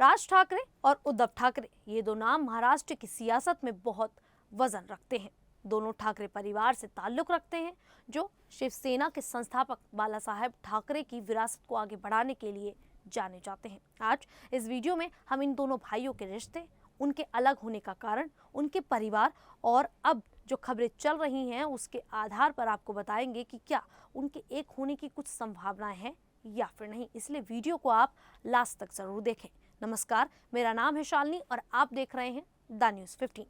राज ठाकरे और उद्धव ठाकरे, ये दो नाम महाराष्ट्र की सियासत में बहुत वजन रखते हैं। दोनों ठाकरे परिवार से ताल्लुक रखते हैं, जो शिवसेना के संस्थापक बाला साहेब ठाकरे की विरासत को आगे बढ़ाने के लिए जाने जाते हैं। आज इस वीडियो में हम इन दोनों भाइयों के रिश्ते, उनके अलग होने का कारण, उनके परिवार और अब जो खबरें चल रही हैं उसके आधार पर आपको बताएंगे कि क्या उनके एक होने की कुछ संभावनाएं हैं या फिर नहीं। इसलिए वीडियो को आप लास्ट तक जरूर देखें। नमस्कार, मेरा नाम है शालिनी और आप देख रहे हैं द न्यूज़ 15।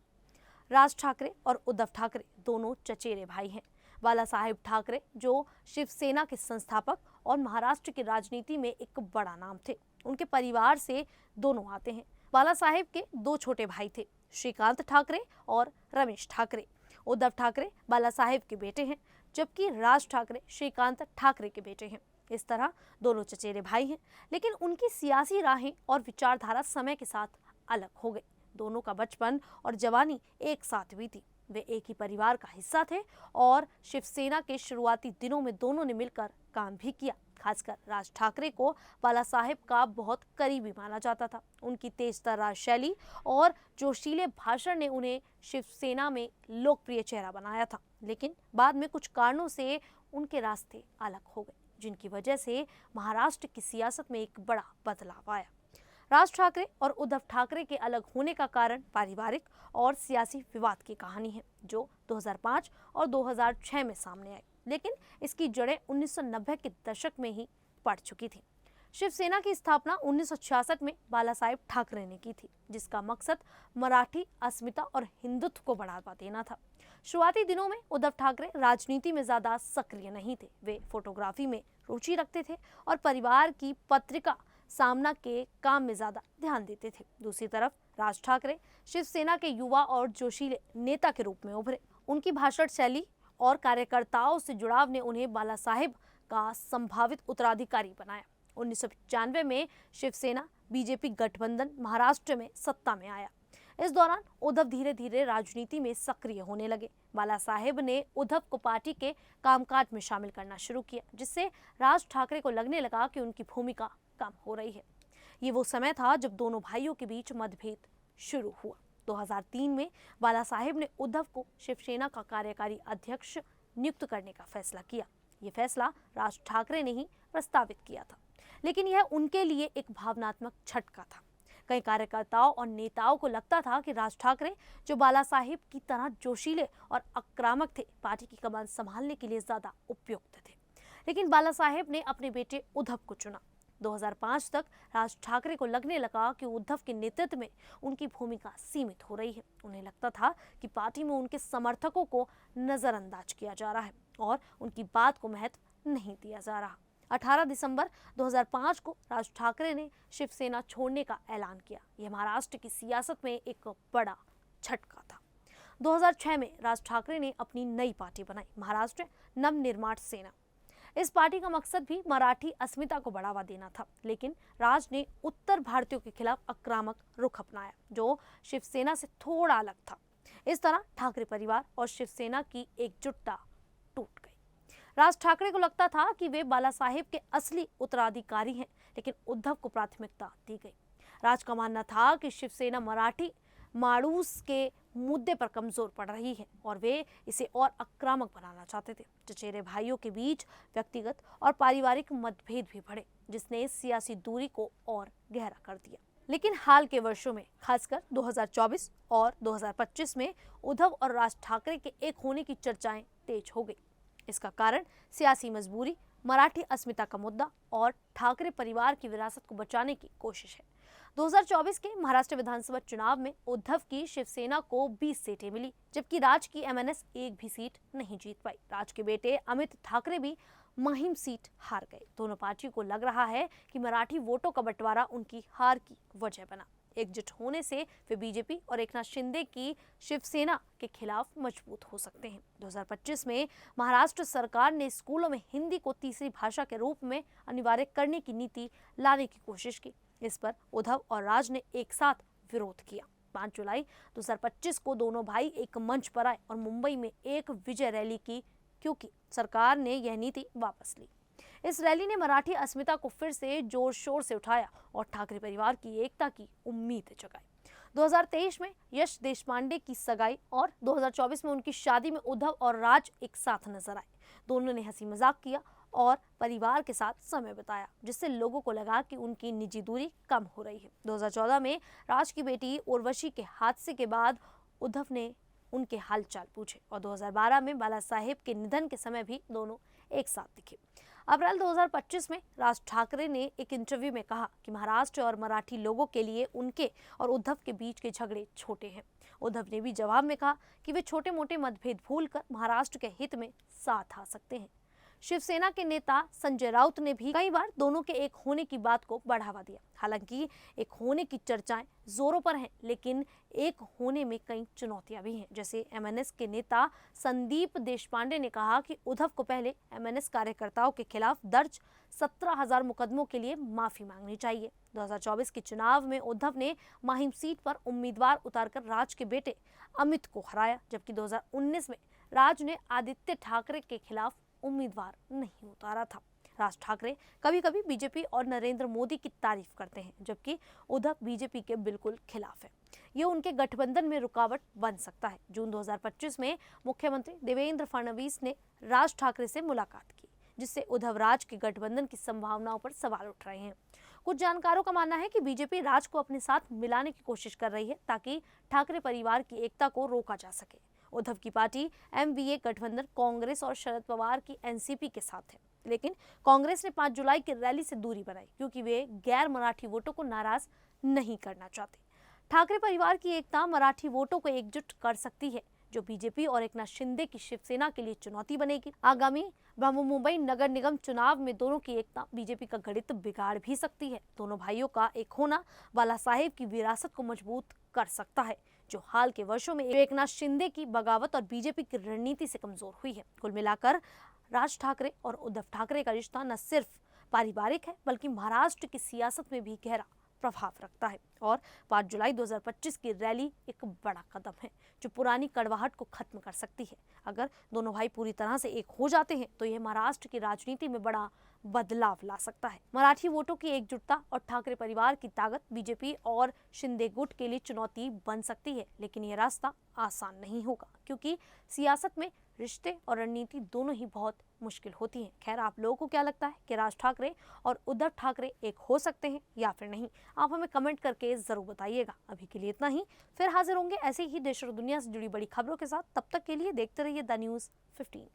राज ठाकरे और उद्धव ठाकरे दोनों चचेरे भाई हैं। बाला साहेब ठाकरे जो शिवसेना के संस्थापक और महाराष्ट्र की राजनीति में एक बड़ा नाम थे, उनके परिवार से दोनों आते हैं। बाला साहेब के दो छोटे भाई थे, श्रीकांत ठाकरे और रमेश ठाकरे। उद्धव ठाकरे बाला साहेब के बेटे हैं, जबकि राज ठाकरे श्रीकांत ठाकरे के बेटे हैं। इस तरह दोनों चचेरे भाई हैं, लेकिन उनकी सियासी राहें और विचारधारा समय के साथ अलग हो गई। दोनों का बचपन और जवानी एक साथ बीती। वे एक ही परिवार का हिस्सा थे और शिवसेना के शुरुआती दिनों में दोनों ने मिलकर काम भी किया। खासकर राज ठाकरे को बाला साहेब का बहुत करीबी माना जाता था। उनकी तेजतर्रार शैली और जोशीले भाषण ने उन्हें शिवसेना में लोकप्रिय चेहरा बनाया था, लेकिन बाद में कुछ कारणों से उनके रास्ते अलग हो गए, जिनकी वजह से महाराष्ट्र की सियासत में एक बड़ा बदलाव आया। राज ठाकरे और उद्धव ठाकरे के अलग होने का कारण पारिवारिक और सियासी विवाद की कहानी है, जो 2005 और 2006 में सामने आई, लेकिन इसकी जड़ें 1990 के दशक में ही पड़ चुकी थी। शिवसेना की स्थापना 1966 में बाला साहेब ठाकरे ने की थी, जिसका मकसद मराठी अस्मिता और हिंदुत्व को बढ़ावा देना था। शुरुआती दिनों में उद्धव ठाकरे राजनीति में ज्यादा सक्रिय नहीं थे। वे फोटोग्राफी में रुचि रखते थे और परिवार की पत्रिका सामना के काम में ज्यादा ध्यान देते थे। दूसरी तरफ राज ठाकरे शिवसेना के युवा और जोशीले नेता के रूप में उभरे। उनकी भाषण शैली और कार्यकर्ताओं से जुड़ाव ने उन्हें बाला साहेब का संभावित उत्तराधिकारी बनाया। 1995 में शिवसेना बीजेपी गठबंधन महाराष्ट्र में सत्ता में आया। इस दौरान उद्धव धीरे धीरे राजनीति में सक्रिय होने लगे। बाला साहेब ने उद्धव को पार्टी के कामकाज में शामिल करना शुरू किया, जिससे राज ठाकरे को लगने लगा कि उनकी भूमिका कम हो रही है। ये वो समय था जब दोनों भाइयों के बीच मतभेद शुरू हुआ। 2003 में बाला साहेब ने उद्धव को शिवसेना का कार्यकारी अध्यक्ष नियुक्त करने का फैसला किया। ये फैसला राज ठाकरे ने ही प्रस्तावित किया था, लेकिन यह उनके लिए एक भावनात्मक झटका था। कई कार्यकर्ताओं और नेताओं को लगता था कि राज ठाकरे, जो बाला साहेब की तरह जोशीले और आक्रामक थे, पार्टी की कमान संभालने के लिए ज्यादा उपयुक्त थे। लेकिन बाला साहेब ने अपने बेटे उद्धव को चुना। 2005 तक राज ठाकरे को लगने लगा कि उद्धव के नेतृत्व में उनकी भूमिका सीमित हो रही है। उन्हें लगता था कि पार्टी में उनके समर्थकों को नजरअंदाज किया जा रहा है और उनकी बात को महत्व नहीं दिया जा रहा। 18 दिसंबर 2005 को राज ठाकरे ने शिवसेना छोड़ने का ऐलान किया। यह महाराष्ट्र की सियासत में एक बड़ा झटका था। 2006 में राज ठाकरे ने अपनी नई पार्टी बनाई, महाराष्ट्र नवनिर्माण सेना। इस पार्टी का मकसद भी मराठी अस्मिता को बढ़ावा देना था, लेकिन राज ने उत्तर भारतीयों के खिलाफ आक्रामक रुख अपनाया, जो शिवसेना से थोड़ा अलग था। इस तरह ठाकरे परिवार और शिवसेना की एकजुटता टूट गई। राज ठाकरे को लगता था कि वे बाला साहेब के असली उत्तराधिकारी हैं, लेकिन उद्धव को प्राथमिकता दी गई। राज का मानना था कि शिवसेना मराठी माड़ूस के मुद्दे पर कमजोर पड़ रही है और वे इसे और आक्रामक बनाना चाहते थे। चचेरे भाइयों के बीच व्यक्तिगत और पारिवारिक मतभेद भी बढ़े, जिसने सियासी दूरी को और गहरा कर दिया। लेकिन हाल के वर्षों में, खासकर 2024 और 2025 में, उद्धव और राज ठाकरे के एक होने की चर्चाएं तेज हो गई। इसका कारण सियासी मजबूरी, मराठी अस्मिता का मुद्दा और ठाकरे परिवार की विरासत को बचाने की कोशिश है। 2024 के महाराष्ट्र विधानसभा चुनाव में उद्धव की शिवसेना को 20 सीटें मिली, जबकि राज की एमएनएस एक भी सीट नहीं जीत पाई। राज के बेटे अमित ठाकरे भी मुहिम सीट हार गए। दोनों पार्टियों को लग रहा है कि मराठी वोटों का बंटवारा उनकी हार की वजह बना। एकजुट होने से वे बीजेपी और एकनाथ शिंदे की शिवसेना के खिलाफ मजबूत हो सकते हैं। 2025 में महाराष्ट्र सरकार ने स्कूलों में हिंदी को तीसरी भाषा के रूप में अनिवार्य करने की नीति लाने की कोशिश की। इस पर उद्धव और राज ने एक साथ विरोध किया। 5 जुलाई 2025 को दोनों भाई एक मंच पर आए और मुंबई में एक विजय रैली की, क्योंकि सरकार ने यह नीति वापस ली। इस रैली ने मराठी अस्मिता को फिर से जोर शोर से उठाया और ठाकरे परिवार की एकता की उम्मीद जगाई। 2023 में यश देशपांडे की सगाई और 2024 में उनकी शादी में उद्धव और राज एक साथ नजर आए। दोनों ने हंसी मजाक किया और परिवार के साथ समय बिताया, जिससे लोगों को लगा कि उनकी निजी दूरी कम हो रही है। 2014 में राज की बेटी उर्वशी के हादसे के बाद उद्धव ने उनके हालचाल पूछे और 2012 में बाला साहेब के निधन के समय भी दोनों एक साथ दिखे। अप्रैल 2025 में राज ठाकरे ने एक इंटरव्यू में कहा कि महाराष्ट्र और मराठी लोगों के लिए उनके और उद्धव के बीच के झगड़े छोटे हैं। उद्धव ने भी जवाब में कहा कि वे छोटे मोटे मतभेद भूलकर महाराष्ट्र के हित में साथ आ सकते हैं। शिवसेना के नेता संजय राउत ने भी कई बार दोनों के एक होने की बात को बढ़ावा दिया। हालांकि एक होने की चर्चाएं जोरों पर हैं, लेकिन एक होने में कई चुनौतियां भी हैं। जैसे एमएनएस के नेता संदीप देशपांडे ने कहा कि उद्धव को पहले एमएनएस कार्यकर्ताओं के खिलाफ दर्ज 17,000 मुकदमों के लिए माफी मांगनी चाहिए। 2024 के चुनाव में उद्धव ने माहिम सीट पर उम्मीदवार उतारकर राज के बेटे अमित को हराया, जबकि 2019 में राज ने आदित्य ठाकरे के खिलाफ उम्मीदवार नहीं उतारा था। राज ठाकरे कभी कभी बीजेपी और नरेंद्र मोदी की तारीफ करते हैं, जबकि उद्धव बीजेपी के बिल्कुल खिलाफ है। ये उनके गठबंधन में रुकावट बन सकता है। जून 2025 में मुख्यमंत्री देवेंद्र फडणवीस ने राज ठाकरे से मुलाकात की, जिससे उद्धव राज के गठबंधन की संभावनाओं पर सवाल उठ रहे हैं। कुछ जानकारों का मानना है कि बीजेपी राज को अपने साथ मिलाने की कोशिश कर रही है ताकि ठाकरे परिवार की एकता को रोका जा सके। उद्धव की पार्टी एमवीए गठबंधन कांग्रेस और शरद पवार की एनसीपी के साथ है, लेकिन कांग्रेस ने 5 जुलाई की रैली से दूरी बनाई क्योंकि वे गैर मराठी वोटों को नाराज नहीं करना चाहते। ठाकरे परिवार की एकता मराठी वोटों को एकजुट कर सकती है, जो बीजेपी और एकनाथ शिंदे की शिवसेना के लिए चुनौती बनेगी। आगामी मुंबई नगर निगम चुनाव में दोनों की एकता बीजेपी का गणित बिगाड़ भी सकती है। दोनों भाइयों का एक होना बाला साहेब की विरासत को मजबूत कर सकता है, जो हाल के वर्षों में एकनाथ शिंदे की बगावत और बीजेपी की रणनीति से कमजोर हुई है। कुल मिलाकर राज ठाकरे और उद्धव ठाकरे का रिश्ता न सिर्फ पारिवारिक है, बल्कि महाराष्ट्र की सियासत में भी गहरा प्रभाव रखता है। और 5 जुलाई 2025 की रैली एक बड़ा कदम है, जो पुरानी कड़वाहट को खत्म कर सकती है। अगर दोनों भाई पूरी तरह से एक हो जाते हैं तो यह महाराष्ट्र की राजनीति में बड़ा बदलाव ला सकता है। मराठी वोटों की एकजुटता और ठाकरे परिवार की ताकत बीजेपी और शिंदे गुट के लिए चुनौती बन सकती है, लेकिन यह रास्ता आसान नहीं होगा, क्योंकि सियासत में रिश्ते और रणनीति दोनों ही बहुत मुश्किल होती हैं। खैर, आप लोगों को क्या लगता है कि राज ठाकरे और उद्धव ठाकरे एक हो सकते हैं या फिर नहीं? आप हमें कमेंट करके जरूर बताइएगा। अभी के लिए इतना ही, फिर हाजिर होंगे ऐसे ही देश और दुनिया से जुड़ी बड़ी खबरों के साथ। तब तक के लिए देखते रहिए द न्यूज़ 15।